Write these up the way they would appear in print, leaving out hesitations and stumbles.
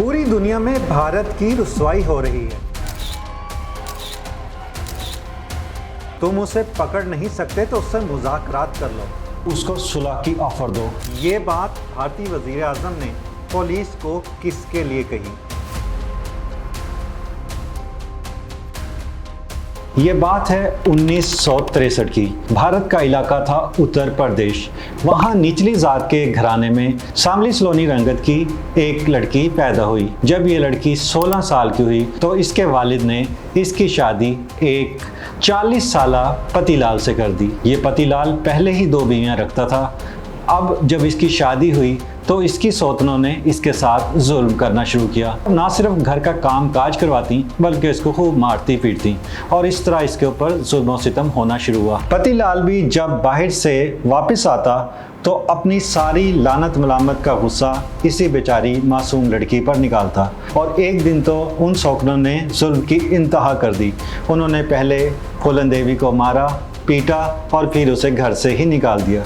पूरी दुनिया में भारत की रुसवाई हो रही है। तुम उसे पकड़ नहीं सकते तो उससे मुज़ाकरात कर लो, उसको सुलह की ऑफर दो। ये बात भारतीय वज़ीर आज़म ने पुलिस को किसके लिए कही? ये बात है 1963 की। भारत का इलाका था उत्तर प्रदेश। वहाँ निचली जात के घराने में शामली सलोनी रंगत की एक लड़की पैदा हुई। जब ये लड़की 16 साल की हुई तो इसके वालिद ने इसकी शादी एक 40 साला पतिलाल से कर दी। ये पतिलाल पहले ही 2 बीवियाँ रखता था। अब जब इसकी शादी हुई तो इसकी सौतनों ने इसके साथ जुल्म करना शुरू किया। ना सिर्फ घर का काम काज करवाती बल्कि इसको खूब मारती पीटती और इस तरह इसके ऊपर जुल्म सितम होना शुरू हुआ। पतिलाल भी जब बाहर से वापस आता तो अपनी सारी लानत मलामत का गुस्सा इसी बेचारी मासूम लड़की पर निकालता। और एक दिन तो उन शौकनों ने जुल्म की इंतहा कर दी। उन्होंने पहले फूलन देवी को मारा, पीटा और फिर उसे घर से ही निकाल दिया।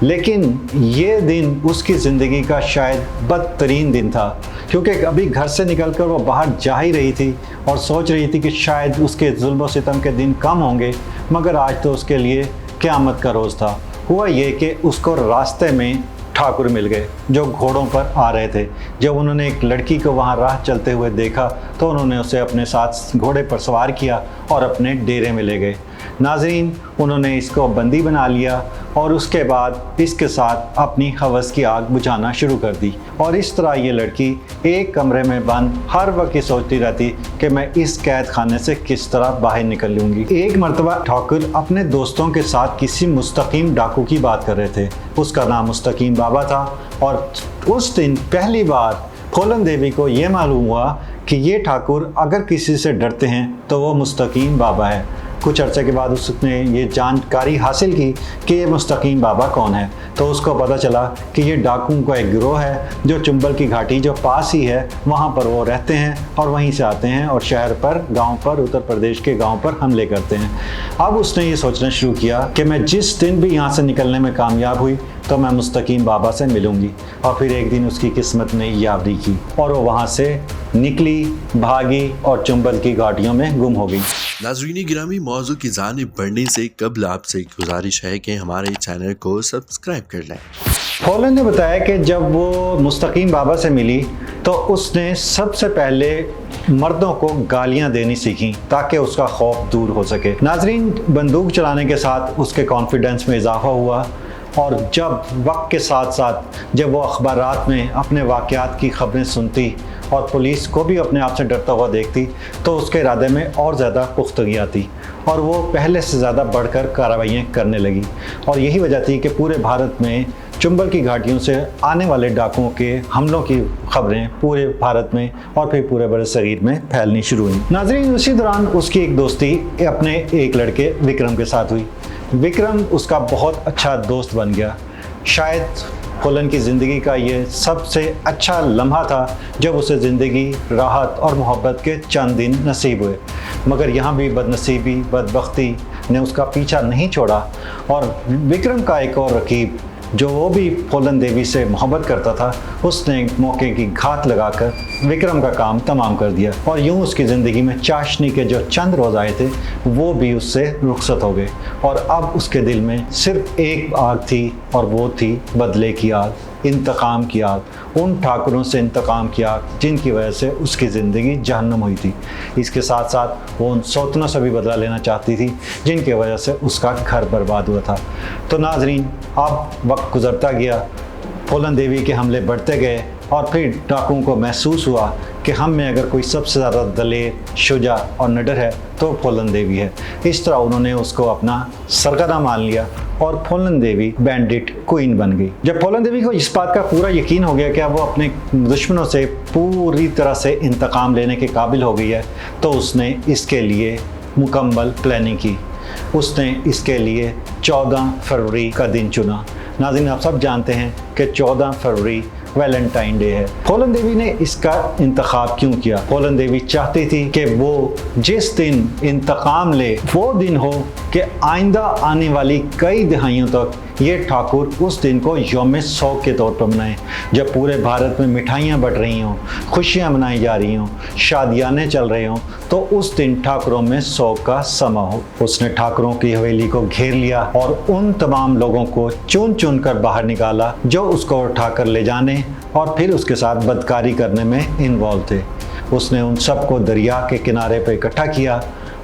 लेकिन ये दिन उसकी ज़िंदगी का शायद बदतरीन दिन था, क्योंकि अभी घर से निकलकर वो बाहर जा ही रही थी और सोच रही थी कि शायद उसके जुल्म सितम के दिन कम होंगे, मगर आज तो उसके लिए क़यामत का रोज़ था। हुआ ये कि उसको रास्ते में ठाकुर मिल गए जो घोड़ों पर आ रहे थे। जब उन्होंने एक लड़की को वहाँ राह चलते हुए देखा तो उन्होंने उसे अपने साथ घोड़े पर सवार किया और अपने डेरे में ले गए। नाज़रीन, उन्होंने इसको बंदी बना लिया और उसके बाद इसके साथ अपनी हवस की आग बुझाना शुरू कर दी। और इस तरह ये लड़की एक कमरे में बंद हर वक्त ये सोचती रहती कि मैं इस कैद खाने से किस तरह बाहर निकल लूँगी। एक मरतबा ठाकुर अपने दोस्तों के साथ किसी मुस्तकीम डाकू की बात कर रहे थे। उसका नाम मुस्तकीम बाबा था और उस दिन पहली बार फूलन देवी को ये मालूम हुआ कि ये ठाकुर अगर किसी से डरते हैं तो वो मुस्तकीम बाबा है। कुछ अरसे के बाद उसने ये जानकारी हासिल की कि ये मुस्तकीम बाबा कौन है, तो उसको पता चला कि ये डाकुओं का एक गिरोह है जो चुंबल की घाटी जो पास ही है वहाँ पर वो रहते हैं और वहीं से आते हैं और शहर पर, गांव पर, उत्तर प्रदेश के गांव पर हमले करते हैं। अब उसने ये सोचना शुरू किया कि मैं जिस दिन भी यहाँ से निकलने में कामयाब हुई तो मैं मुस्तकीम बाबा से मिलूंगी। और फिर एक दिन उसकी किस्मत ने याबरी की और वो वहाँ से निकली, भागी और चुंबल की घाटियों में गुम हो गई। नाज़रीन गिरामी, मौजू की जानिब बढ़ने से कबल आपसे गुजारिश है कि हमारे चैनल को सब्सक्राइब कर लें। फौलन ने बताया कि जब वो मुस्तकीम बाबा से मिली तो उसने सबसे पहले मर्दों को गालियां देनी सीखी ताकि उसका खौफ दूर हो सके। नाज़रीन, बंदूक चलाने के साथ उसके कॉन्फिडेंस में इजाफा हुआ और जब वक्त के साथ साथ जब वो अखबारात में अपने वाक़यात की खबरें सुनती और पुलिस को भी अपने आप से डरता हुआ देखती तो उसके इरादे में और ज़्यादा पुख्तगी आती और वो पहले से ज़्यादा बढ़कर कार्रवाइयाँ करने लगी। और यही वजह थी कि पूरे भारत में चुंबल की घाटियों से आने वाले डाकुओं के हमलों की खबरें पूरे भारत में और फिर पूरे बड़े सगीर में फैलनी शुरू हुई। नाज़रीन, उसी दौरान उसकी एक दोस्ती अपने एक लड़के विक्रम के साथ हुई। विक्रम उसका बहुत अच्छा दोस्त बन गया। शायद फूलन की ज़िंदगी का ये सबसे अच्छा लम्हा था जब उसे ज़िंदगी, राहत और मोहब्बत के चंद दिन नसीब हुए। मगर यहाँ भी बदनसीबी, बदबख्ती ने उसका पीछा नहीं छोड़ा और विक्रम का एक और रकीब जो वो भी फूलन देवी से मोहब्बत करता था, उसने मौके की घात लगाकर विक्रम का काम तमाम कर दिया और यूं उसकी ज़िंदगी में चाशनी के जो चंद रोज़ आए थे वो भी उससे रुखसत हो गए। और अब उसके दिल में सिर्फ एक आग थी और वो थी बदले की आग, इंतकाम की आग, उन ठाकुरों से इंतकाम की आग जिनकी वजह से उसकी ज़िंदगी जहन्नम हुई थी। इसके साथ साथ वो उन सौतनों से भी बदला लेना चाहती थी जिनकी वजह से उसका घर बर्बाद हुआ था। तो नाज़रीन, अब वक्त गुज़रता गया, फूलन देवी के हमले बढ़ते गए और फिर डाकुओं को महसूस हुआ कि हम में अगर कोई सबसे ज़्यादा दलेर, शुजा और निडर है तो फूलन देवी है। इस तरह उन्होंने उसको अपना सरगना मान लिया और फूलन देवी बैंडिट क्वीन बन गई। जब फूलन देवी को इस बात का पूरा यकीन हो गया कि अब वो अपने दुश्मनों से पूरी तरह से इंतकाम लेने के काबिल हो गई है तो उसने इसके लिए मुकम्मल प्लानिंग की। उसने इसके लिए 14 फरवरी का दिन चुना। नाज़रीन, आप सब जानते हैं कि 14 फरवरी वैलेंटाइन डे है। फूलन देवी ने इसका इंतखाब क्यों किया? फूलन देवी चाहती थी कि वो जिस दिन इंतकाम ले वो दिन हो कि आइंदा आने वाली कई दहाइयों तक ये ठाकुर उस दिन को यौम शौक के तौर पर मनाए, जब पूरे भारत में मिठाइयाँ बट रही हों, खुशियाँ मनाई जा रही हों, शादियाने चल रही हों, तो उस दिन ठाकुरों में शौक का समा हो। उसने ठाकुरों की हवेली को घेर लिया और उन तमाम लोगों को चुन चुन कर बाहर निकाला जो उसको उठाकर ले जाने और फिर उसके साथ बदकारी करने में इन्वॉल्व थे। उसने उन सबको दरिया के किनारे पर इकट्ठा किया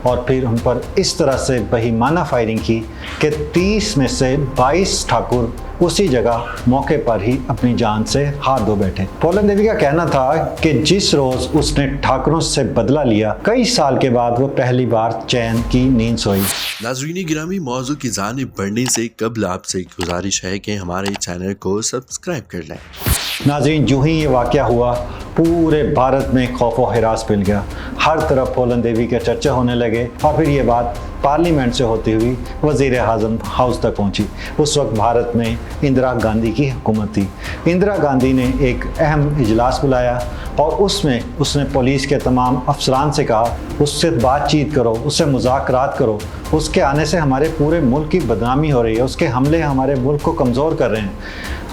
और फिर उन पर इस तरह से बेईमाना फायरिंग की कि 30 में से 22 ठाकुर उसी जगह मौके पर ही अपनी जान से हाथ धो बैठे। फूलन देवी का कहना था कि जिस रोज उसने ठाकुरों से बदला लिया, कई साल के बाद वो पहली बार चैन की नींद सोई। नाज़रीन गिरामी, मौजू की जानिब बढ़ने से कबल आपसे गुजारिश है कि हमारे चैनल को सब्सक्राइब कर लें। नाज़रीन, जो ही ये वाक़या हुआ, पूरे भारत में खौफ व हिरास मिल गया। हर तरफ फूलन देवी के चर्चा होने लगे और फिर ये बात पार्लियामेंट से होती हुई वज़ीर आज़म हाउस तक पहुंची। उस वक्त भारत में इंदिरा गांधी की हुकूमत थी। इंदिरा गांधी ने एक अहम इजलास बुलाया और उसमें उसने पुलिस के तमाम अफसरान से कहा, उससे बातचीत करो, उससे मुज़ाकरात करो। उसके आने से हमारे पूरे मुल्क की बदनामी हो रही है, उसके हमले हमारे मुल्क को कमज़ोर कर रहे हैं।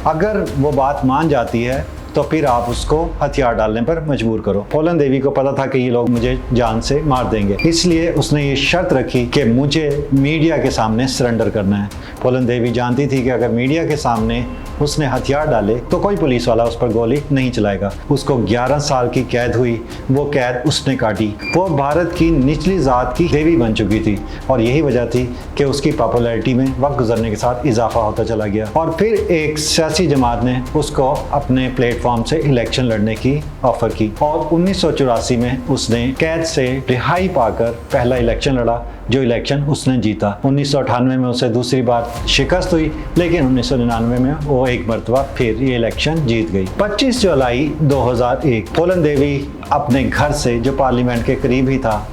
अगर वो बात मान जाती है तो फिर आप उसको हथियार डालने पर मजबूर करो। फूलन देवी को पता था कि ये लोग मुझे जान से मार देंगे, इसलिए उसने ये शर्त रखी कि मुझे मीडिया के सामने सरेंडर करना है। फूलन देवी जानती थी कि अगर मीडिया के सामने उसने हथियार डाले तो कोई पुलिस वाला उस पर गोली नहीं चलाएगा। उसको 11 साल की कैद हुई। वो कैद उसने काटी। वो भारत की निचली जात की देवी बन चुकी थी और यही वजह थी कि उसकी पॉपुलैरिटी में वक्त गुजरने के साथ इजाफा होता चला गया। और फिर एक सियासी जमात ने उसको अपने प्लेटफॉर्म से इलेक्शन लड़ने की ऑफर की और 1984 में उसने कैद से रिहाई पाकर पहला इलेक्शन लड़ा, जो इलेक्शन उसने जीता। 1998 में उसे दूसरी बार शिकस्त हुई, लेकिन 1999 में वो एक मरतबा फिर ये इलेक्शन जीत गई। 25 जुलाई 2001 फूलन देवी अपने घर से, जो पार्लियामेंट के करीब ही था,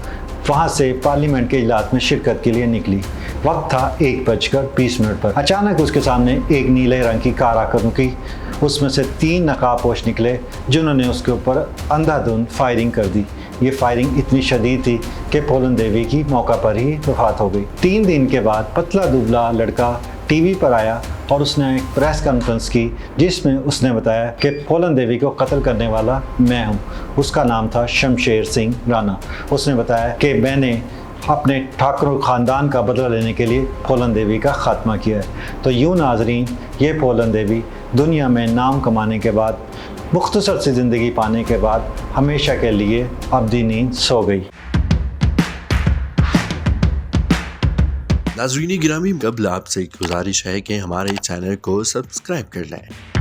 वहाँ से पार्लियामेंट के इजलास में शिरकत के लिए निकली। वक्त था 1:20 पर। अचानक उसके सामने एक नीले रंग की कार आकर रुकी। उसमें से 3 नकाबपोश निकले जिन्होंने उसके ऊपर अंधाधुंध फायरिंग कर दी। ये फायरिंग इतनी शदीद थी कि फूलन देवी की मौका पर ही वफात हो गई। 3 दिन के बाद पतला दुबला लड़का टीवी पर आया और उसने एक प्रेस कॉन्फ्रेंस की जिसमें उसने बताया कि फूलन देवी को कत्ल करने वाला मैं हूँ। उसका नाम था शमशेर सिंह राणा। उसने बताया कि मैंने अपने ठाकुर ख़ानदान का बदला लेने के लिए फूलन देवी का ख़ात्मा किया है। तो यूँ नाजरीन, ये फूलन देवी दुनिया में नाम कमाने के बाद, मुख्तसर सी ज़िंदगी पाने के बाद हमेशा के लिए अब्दी नींद सो गई। नाज़रीन गिरामी, कबल आपसे गुजारिश है कि हमारे चैनल को सब्सक्राइब कर लें।